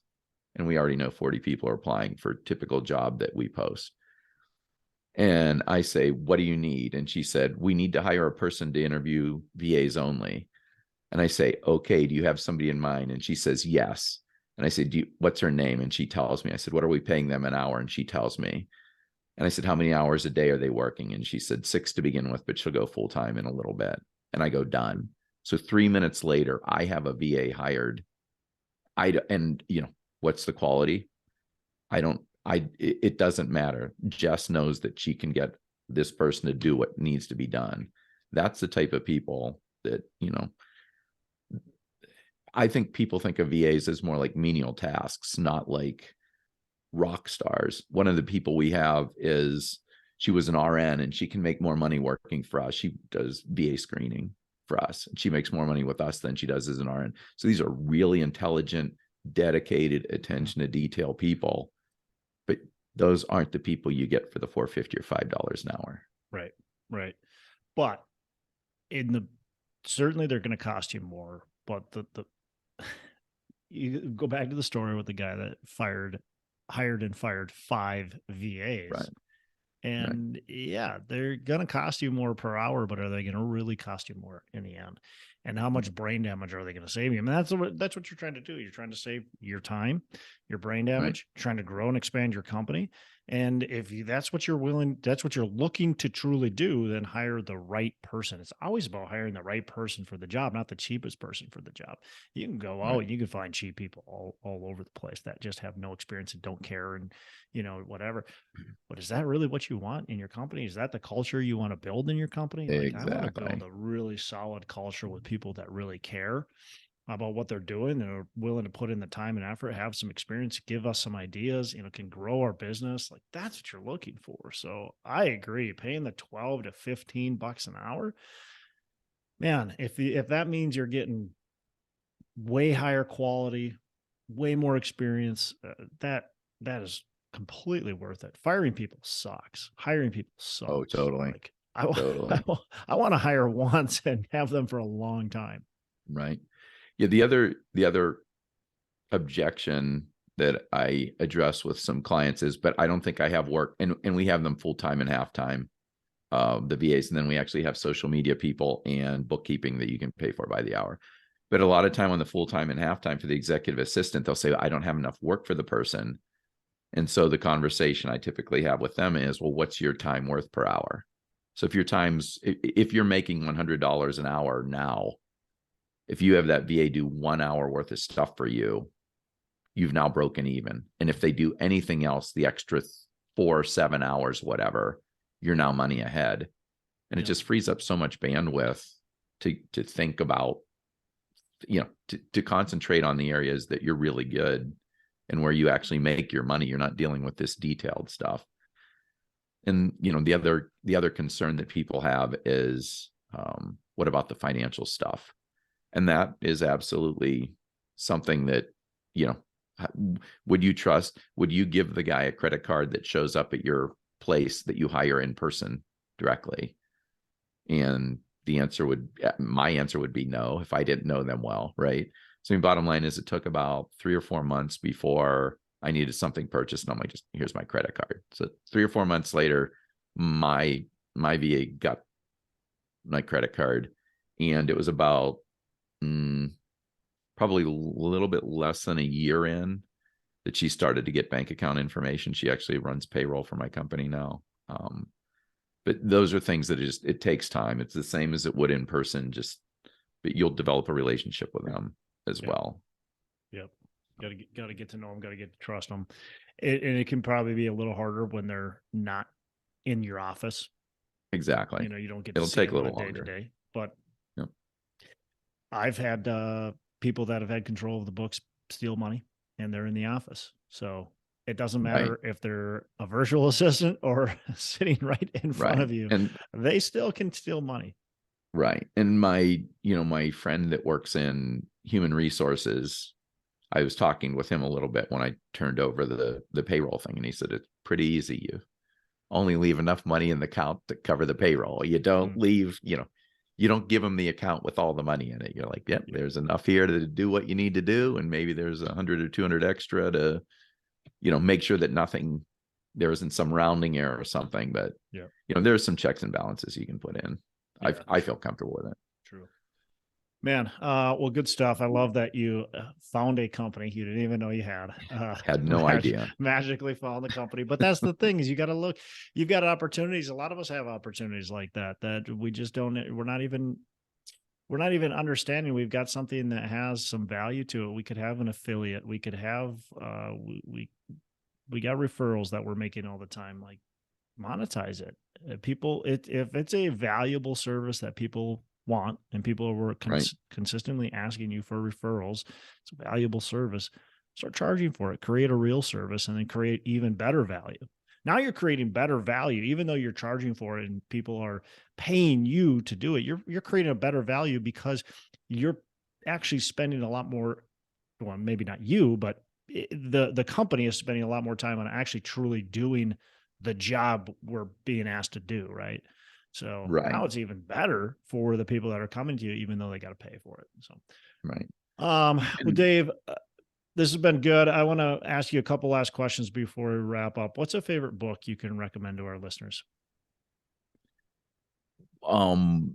A: and we already know 40 people are applying for a typical job that we post. And I say, what do you need? And she said, we need to hire a person to interview VAs only. And I say, okay, do you have somebody in mind? And she says, yes. And I said, what's her name? And she tells me. I said, what are we paying them an hour? And she tells me. And I said, how many hours a day are they working? And she said 6 to begin with, but she'll go full time in a little bit. And I go, done. So 3 minutes later, I have a VA hired. And what's the quality? It doesn't matter. Jess knows that she can get this person to do what needs to be done. That's the type of people that, I think people think of VAs as more like menial tasks, not like rock stars. One of the people we have she was an RN and she can make more money working for us. She does VA screening for us. And she makes more money with us than she does as an RN. So these are really intelligent, dedicated, attention to detail people. But those aren't the people you get for the $4.50 or $5 an hour.
B: Right. Right. But certainly they're going to cost you more, but you go back to the story with the guy that hired and fired 5 VAs.
A: Right.
B: And yeah, they're going to cost you more per hour, but are they going to really cost you more in the end? And how much brain damage are they going to save you? I mean, that's what you're trying to do. You're trying to save your time, your brain damage, trying to grow and expand your company. And if that's what you're looking to truly do, then hire the right person. It's always about hiring the right person for the job, not the cheapest person for the job. You can go out, you can find cheap people all over the place that just have no experience and don't care and, whatever. But is that really what you want in your company? Is that the culture you want to build in your company?
A: Exactly.
B: I want to build a really solid culture with people that really care about what they're doing and are willing to put in the time and effort, have some experience, give us some ideas, can grow our business. Like that's what you're looking for. So I agree. Paying the $12 to $15 an hour, man, if that means you're getting way higher quality, way more experience, that is completely worth it. Firing people sucks. Hiring people sucks.
A: Oh, totally.
B: Like I want to hire once and have them for a long time.
A: Right. Yeah. The other objection that I address with some clients is, but I don't think I have work, and we have them full time and half time, the VAs, and then we actually have social media people and bookkeeping that you can pay for by the hour. But a lot of time on the full time and half time for the executive assistant, they'll say, I don't have enough work for the person. And so the conversation I typically have with them is, well, what's your time worth per hour? So if you're making $100 an hour now, if you have that VA do 1 hour worth of stuff for you, you've now broken even. And if they do anything else, the extra 4 or 7 hours, whatever, you're now money ahead. And it just frees up so much bandwidth to think about, to concentrate on the areas that you're really good and where you actually make your money. You're not dealing with this detailed stuff. And, the other concern that people have is, what about the financial stuff? And that is absolutely something that, would you give the guy a credit card that shows up at your place that you hire in person directly? And my answer would be no, if I didn't know them well. Right. So bottom line is, it took about 3 or 4 months before I needed something purchased. And I'm like, here's my credit card. So 3 or 4 months later, my VA got my credit card, and it was about probably a little bit less than a year in that she started to get bank account information. She actually runs payroll for my company now. But those are things that it takes time. It's the same as it would in person, but you'll develop a relationship with them as well. Yep.
B: Got to get to know them, got to get to trust them. And it can probably be a little harder when they're not in your office.
A: Exactly.
B: You don't get to
A: It'll
B: see
A: take a
B: them
A: little
B: on
A: longer.
B: day to day. But
A: yep.
B: I've had people that have had control of the books steal money, and they're in the office. So it doesn't matter if they're a virtual assistant or sitting right in front of you, and they still can steal money.
A: Right. And my friend that works in human resources, I was talking with him a little bit when I turned over the payroll thing, and he said, it's pretty easy. You only leave enough money in the account to cover the payroll. You don't leave, you don't give them the account with all the money in it. You're like, yep, there's enough here to do what you need to do. And maybe there's 100 or 200 extra to, make sure that nothing there isn't some rounding error or something, but
B: Yeah.
A: there's some checks and balances you can put in.
B: Yeah,
A: I feel comfortable with it.
B: true. Man, well, good stuff. I love that you found a company you didn't even know you had.
A: Had no idea.
B: Magically found the company. But that's the thing, is you got to look, you've got opportunities. A lot of us have opportunities like that we just don't, we're not even understanding. We've got something that has some value to it. We could have an affiliate. We could have, we got referrals that we're making all the time. Like, monetize it. People, if it's a valuable service that people want and people are consistently asking you for referrals, it's a valuable service. Start charging for it. Create a real service, and then create even better value. Now you're creating better value, even though you're charging for it and people are paying you to do it. You're creating a better value because you're actually spending a lot more. Well, maybe not you, but the company is spending a lot more time on actually truly doing the job we're being asked to do. Right. So now it's even better for the people that are coming to you, even though they got to pay for it. So, well, Dave, this has been good. I want to ask you a couple last questions before we wrap up. What's a favorite book you can recommend to our listeners?
A: The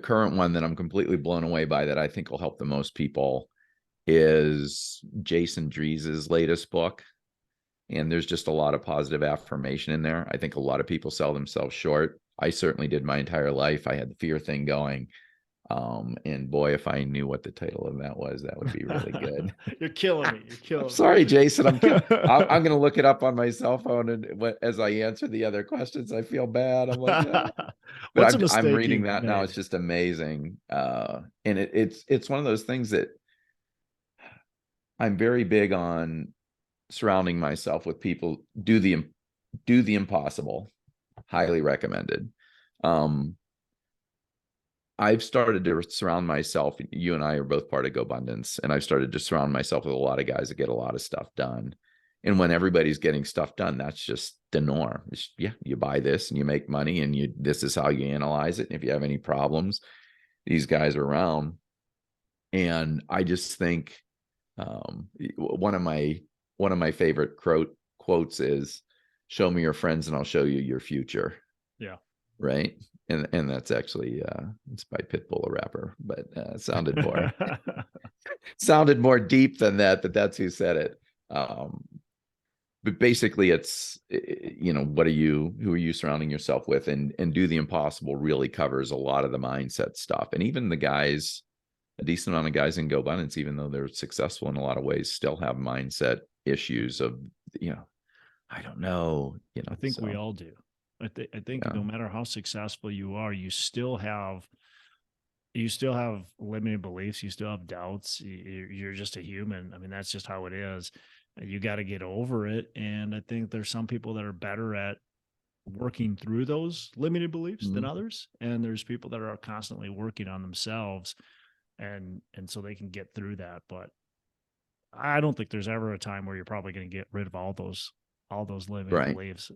A: current one that I'm completely blown away by, that I think will help the most people, is Jason Drees's latest book. And there's just a lot of positive affirmation in there. I think a lot of people sell themselves short. I certainly did my entire life. I had the fear thing going. And boy, if I knew what the title of that was, that would be really good.
B: You're killing me. You're killing me.
A: Sorry, Jason. I'm going to look it up on my cell phone, and as I answer the other questions, I feel bad. I'm like, but I'm reading that now. It's just amazing. And it's one of those things that I'm very big on, surrounding myself with people do the impossible. Highly recommended. I've started to surround myself, you and I are both part of GoBundance, and I've started to surround myself with a lot of guys that get a lot of stuff done. And when everybody's getting stuff done, that's just the norm. You buy this and you make money, and this is how you analyze it. And if you have any problems, these guys are around. And I just think one of my favorite quotes is, "Show me your friends and I'll show you your future."
B: Yeah.
A: Right. And that's actually it's by Pitbull, a rapper, but sounded more deep than that, but that's who said it. But basically it's, who are you surrounding yourself with, and do the impossible really covers a lot of the mindset stuff. And even a decent amount of guys in GoBundance, even though they're successful in a lot of ways, still have mindset issues of, I don't know.
B: I think we all do. I think no matter how successful you are, you still have limited beliefs. You still have doubts. You're just a human. I mean, that's just how it is. You got to get over it. And I think there's some people that are better at working through those limited beliefs than others. And there's people that are constantly working on themselves, and so they can get through that. But I don't think there's ever a time where you're probably going to get rid of all those limited beliefs.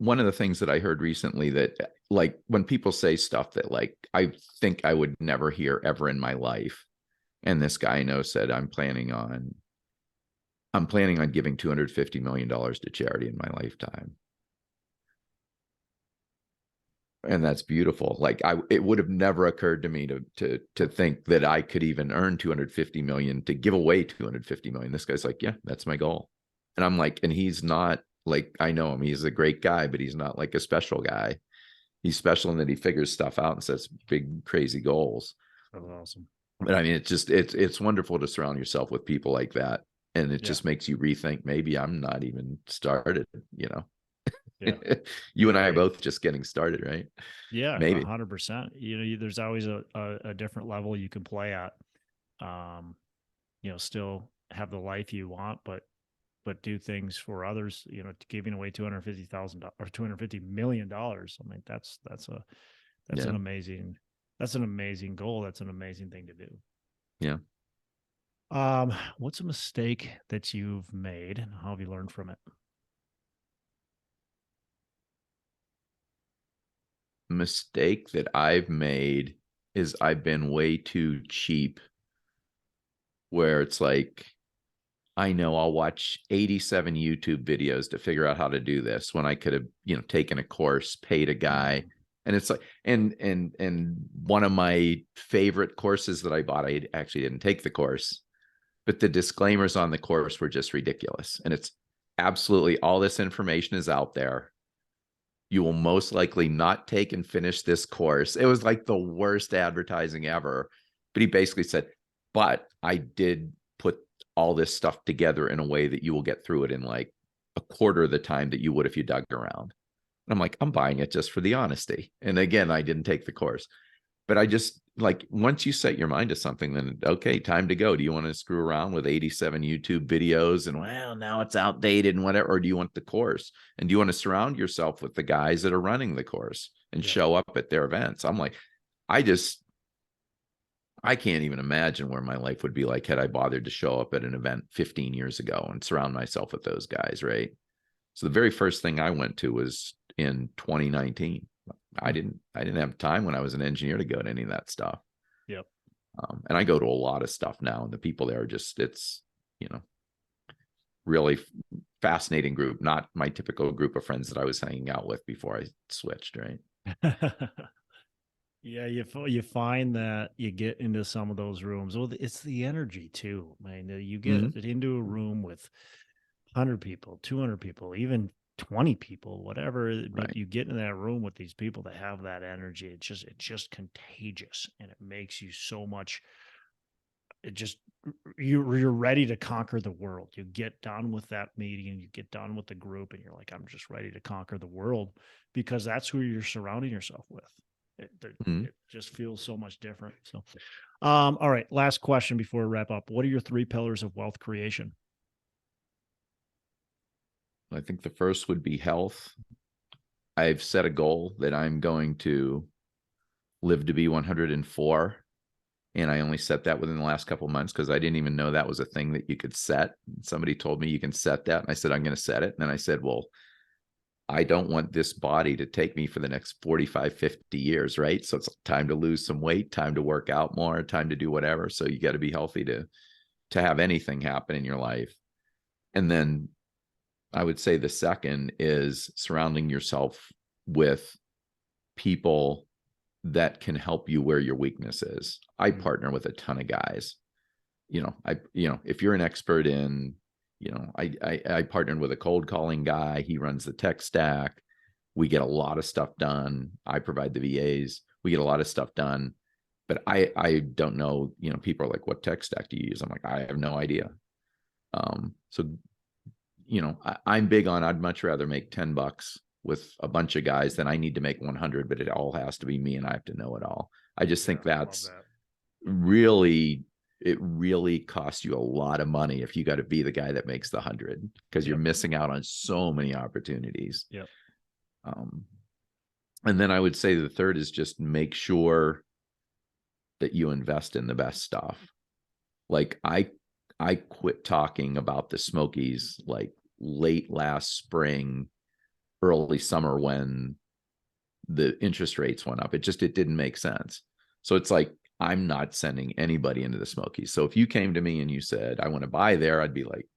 A: One of the things that I heard recently, that like when people say stuff that like I think I would never hear ever in my life, and this guy I know said, I'm planning on giving $250 million to charity in my lifetime. And that's beautiful. Like it would have never occurred to me to think that I could even earn 250 million to give away 250 million. This guy's like, yeah, that's my goal. And I'm like, and he's not like, I know him, he's a great guy, but he's not like a special guy. He's special in that he figures stuff out and sets big, crazy goals.
B: That's awesome.
A: But I mean, it's wonderful to surround yourself with people like that. And it just makes you rethink, maybe I'm not even started, Yeah. You and I are both just getting started, right?
B: Yeah,
A: maybe
B: 100%. There's always a different level you can play at. Still have the life you want, but do things for others. Giving away $250,000 or $250 million. I mean, that's an amazing goal. That's an amazing thing to do.
A: Yeah.
B: What's a mistake that you've made, and how have you learned from it?
A: Mistake that I've made is I've been way too cheap, where it's like I know I'll watch 87 YouTube videos to figure out how to do this when I could have, taken a course, paid a guy. And it's like, and one of my favorite courses that I bought, I actually didn't take the course, but the disclaimers on the course were just ridiculous. And it's absolutely all this information is out there. You will most likely not take and finish this course. It was like the worst advertising ever. But he basically said, but I did put all this stuff together in a way that you will get through it in like a quarter of the time that you would if you dug around. And I'm like, I'm buying it just for the honesty. And again, I didn't take the course. But I just like, once you set your mind to something, then okay, time to go. Do you want to screw around with 87 YouTube videos and well, now it's outdated and whatever? Or do you want the course? And do you want to surround yourself with the guys that are running the course and show up at their events? I'm like, I can't even imagine where my life would be like had I bothered to show up at an event 15 years ago and surround myself with those guys, right? So the very first thing I went to was in 2019. I didn't have time when I was an engineer to go to any of that stuff.
B: Yep.
A: And I go to a lot of stuff now, and the people there are just, it's, really fascinating group, not my typical group of friends that I was hanging out with before I switched, right?
B: Yeah, you find that you get into some of those rooms. Well, it's the energy too, man. You get into a room with 100 people, 200 people, even 20 people, whatever. But
A: Right.
B: you get in that room with these people that have that energy. It's just contagious, and it makes you so much. It just you're ready to conquer the world. You get done with that meeting, and you get done with the group, and you're like, I'm just ready to conquer the world, because that's who you're surrounding yourself with. It just feels so much different. So, all right, last question before we wrap up. What are your 3 pillars of wealth creation?
A: I think the first would be health. I've set a goal that I'm going to live to be 104. And I only set that within the last couple of months because I didn't even know that was a thing that you could set. Somebody told me you can set that. And I said, I'm going to set it. And then I said, well, I don't want this body to take me for the next 45, 50 years, right? So it's time to lose some weight, time to work out more, time to do whatever. So you got to be healthy to have anything happen in your life. And then I would say the second is surrounding yourself with people that can help you where your weakness is. I partner with a ton of guys. If you're an expert in, I partnered with a cold calling guy. He runs the tech stack. We get a lot of stuff done. I provide the VAs. We get a lot of stuff done. But I don't know, people are like, what tech stack do you use? I'm like, I have no idea. So, I'm big on, I'd much rather make $10 with a bunch of guys than I need to make 100, but it all has to be me and I have to know it all. I just think that's really, it really costs you a lot of money if you got to be the guy that makes the 100, because you're missing out on so many opportunities.
B: Yep.
A: And then I would say the third is just make sure that you invest in the best stuff. Like I quit talking about the Smokies like late last spring, early summer when the interest rates went up. It didn't make sense. So it's like, I'm not sending anybody into the Smokies. So if you came to me and you said, I want to buy there, I'd be like,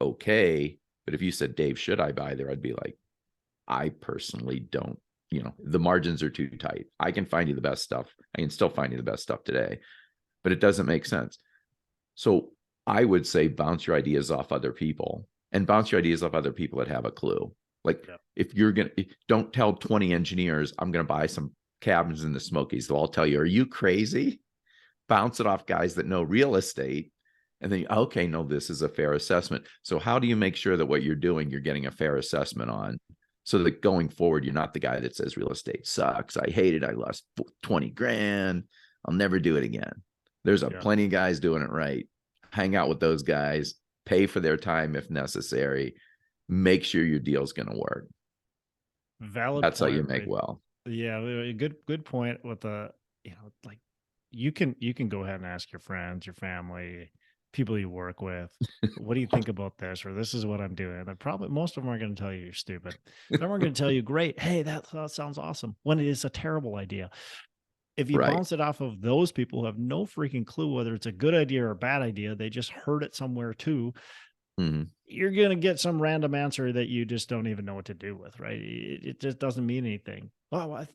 A: okay. But if you said, Dave, should I buy there? I'd be like, I personally don't, the margins are too tight. I can find you the best stuff. I can still find you the best stuff today, but it doesn't make sense. So I would say bounce your ideas off other people, and bounce your ideas off other people that have a clue. Like if you're going to, don't tell 20 engineers, I'm going to buy some cabins in the Smokies. They'll all tell you, are you crazy? Bounce it off guys that know real estate. And then, okay, no, this is a fair assessment. So how do you make sure that what you're doing, you're getting a fair assessment on, so that going forward, you're not the guy that says real estate sucks. I hate it. I lost 20 grand. I'll never do it again. There's plenty of guys doing it right. Hang out with those guys, pay for their time if necessary. Make sure your deal's going to work.
B: Valid.
A: That's how you make well.
B: Yeah, good point with the, like you can go ahead and ask your friends, your family, people you work with, what do you think about this? Or this is what I'm doing. And probably most of them are going to tell you you're stupid. Some are going to tell you, great, hey, that sounds awesome, when it is a terrible idea. If you
A: Right.
B: bounce it off of those people who have no freaking clue whether it's a good idea or a bad idea, they just heard it somewhere too,
A: Mhm.
B: you're going to get some random answer that you just don't even know what to do with, right? It just doesn't mean anything. Oh,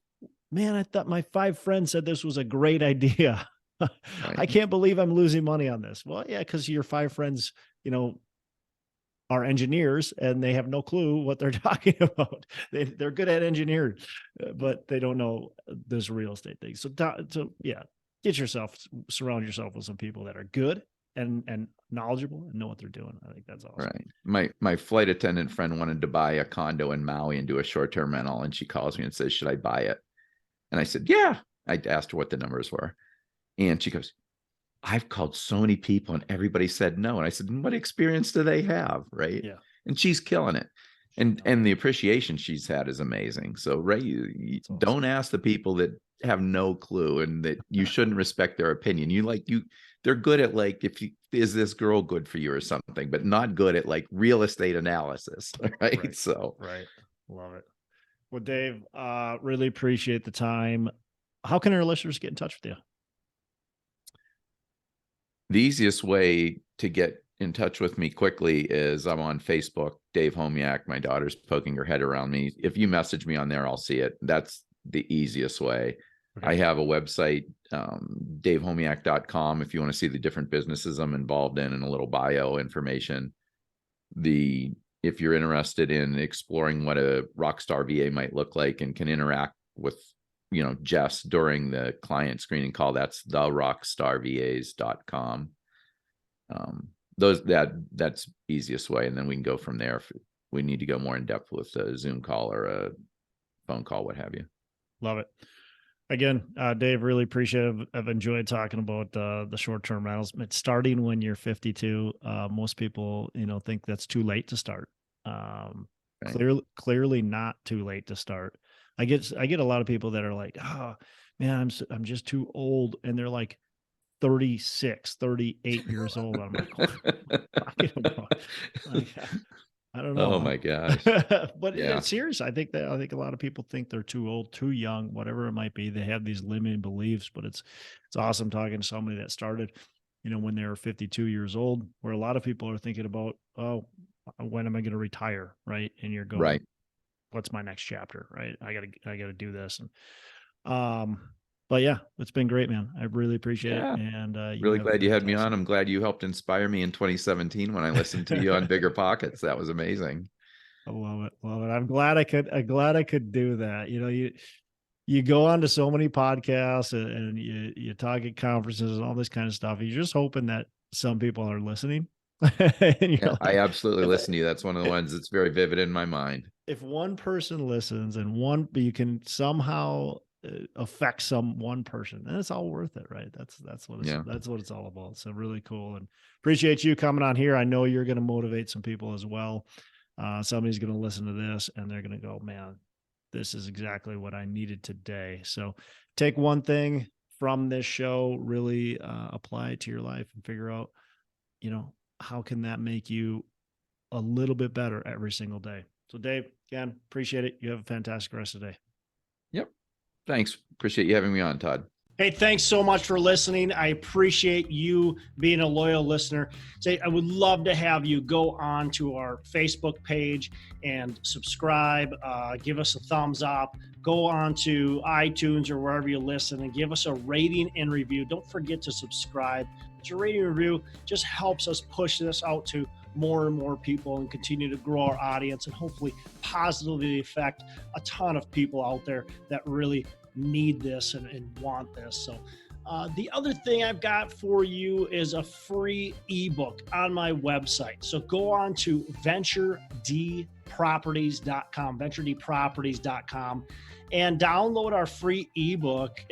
B: man, I thought my 5 friends said this was a great idea.
A: Right.
B: I can't believe I'm losing money on this. Well, yeah, because your 5 friends, are engineers and they have no clue what they're talking about. They're good at engineering, but they don't know this real estate thing. So yeah, surround yourself with some people that are good and knowledgeable and know what they're doing. I think that's awesome.
A: Right. My flight attendant friend wanted to buy a condo in Maui and do a short-term rental, and she calls me and says, "Should I buy it?" And I said, "Yeah." I asked her what the numbers were, and she goes, "I've called so many people and everybody said no." And I said, "What experience do they have?" Right.
B: Yeah.
A: And she's killing it. And the appreciation she's had is amazing. So, Ray, you
B: Awesome.
A: don't ask the people that have no clue and that you shouldn't respect their opinion. They're good at is this girl good for you or something, but not good at like real estate analysis. Right.
B: Right.
A: So,
B: Right. Love it. Well, Dave, really appreciate the time. How can our listeners get in touch with you?
A: the easiest way to get in touch with me quickly is I'm on Facebook, Dave Homyak. My daughter's poking her head around me. If you message me on there, I'll see it. That's the easiest way.
B: Okay.
A: I have a website, davehomyak.com, if you want to see the different businesses I'm involved in and a little bio information. If you're interested in exploring what a rockstar VA might look like and can interact with, Jess during the client screening call, that's therockstarvas.com. That's easiest way, and then we can go from there if we need to go more in depth with a Zoom call or a phone call, what have you.
B: Love it. Again, Dave, really appreciate it. I've enjoyed talking about the short-term rentals. It's starting when you're 52. Most people, think that's too late to start.
A: Right.
B: Clearly not too late to start. I get a lot of people that are like, "Oh, man, I'm just too old," and they're like 36, 38 years old. I'm like, "What are you talking about?" Like, I don't know.
A: Oh my gosh.
B: But
A: Yeah.
B: it's serious. I think a lot of people think they're too old, too young, whatever it might be. They have these limiting beliefs, but it's awesome talking to somebody that started, when they were 52 years old, where a lot of people are thinking about, oh, when am I going to retire? Right. And you're going,
A: Right.
B: what's my next chapter? Right. I gotta do this. And, but yeah, it's been great, man. I really appreciate it.
A: Yeah.
B: And, you
A: Really
B: have a
A: glad you had me
B: fantastic.
A: on. I'm glad you helped inspire me in 2017 when I listened to you on Bigger Pockets. That was amazing.
B: I love it. Love it. I'm glad I could do that. You go on to so many podcasts and you talk at conferences and all this kind of stuff. You're just hoping that some people are listening. And
A: Yeah,
B: you're
A: I
B: like,
A: absolutely listen to you. That's one of the ones that's very vivid in my mind.
B: if one person listens and you can somehow affect one person, then it's all worth it, right? That's what
A: Yeah.
B: it's all about. So really cool, and appreciate you coming on here. I know you're going to motivate some people as well. Somebody's going to listen to this and they're going to go, man, this is exactly what I needed today. So take one thing from this show, really apply it to your life and figure out, how can that make you a little bit better every single day. So Dave, again, appreciate it. You have a fantastic rest of the day.
A: Yep. Thanks. Appreciate you having me on, Todd.
B: Hey, thanks so much for listening. I appreciate you being a loyal listener. I would love to have you go on to our Facebook page and subscribe, give us a thumbs up, go on to iTunes or wherever you listen and give us a rating and review. Don't forget to subscribe. But your rating and review just helps us push this out to more and more people and continue to grow our audience and hopefully positively affect a ton of people out there that really need this and want this. So the other thing I've got for you is a free ebook on my website. So go on to venturedproperties.com, and download our free ebook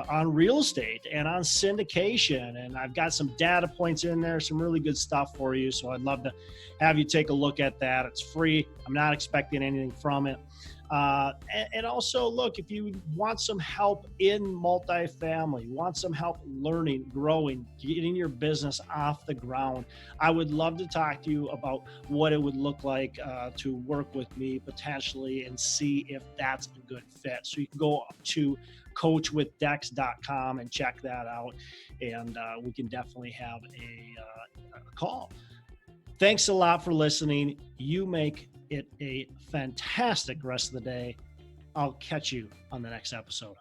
B: on real estate and on syndication. And I've got some data points in there, some really good stuff for you. So I'd love to have you take a look at that. It's free. I'm not expecting anything from it. And also, look, if you want some help in multifamily, want some help learning, growing, getting your business off the ground, I would love to talk to you about what it would look like to work with me potentially and see if that's a good fit. So you can go to coachwithdex.com and check that out. And we can definitely have a call. Thanks a lot for listening. You make it a fantastic rest of the day. I'll catch you on the next episode.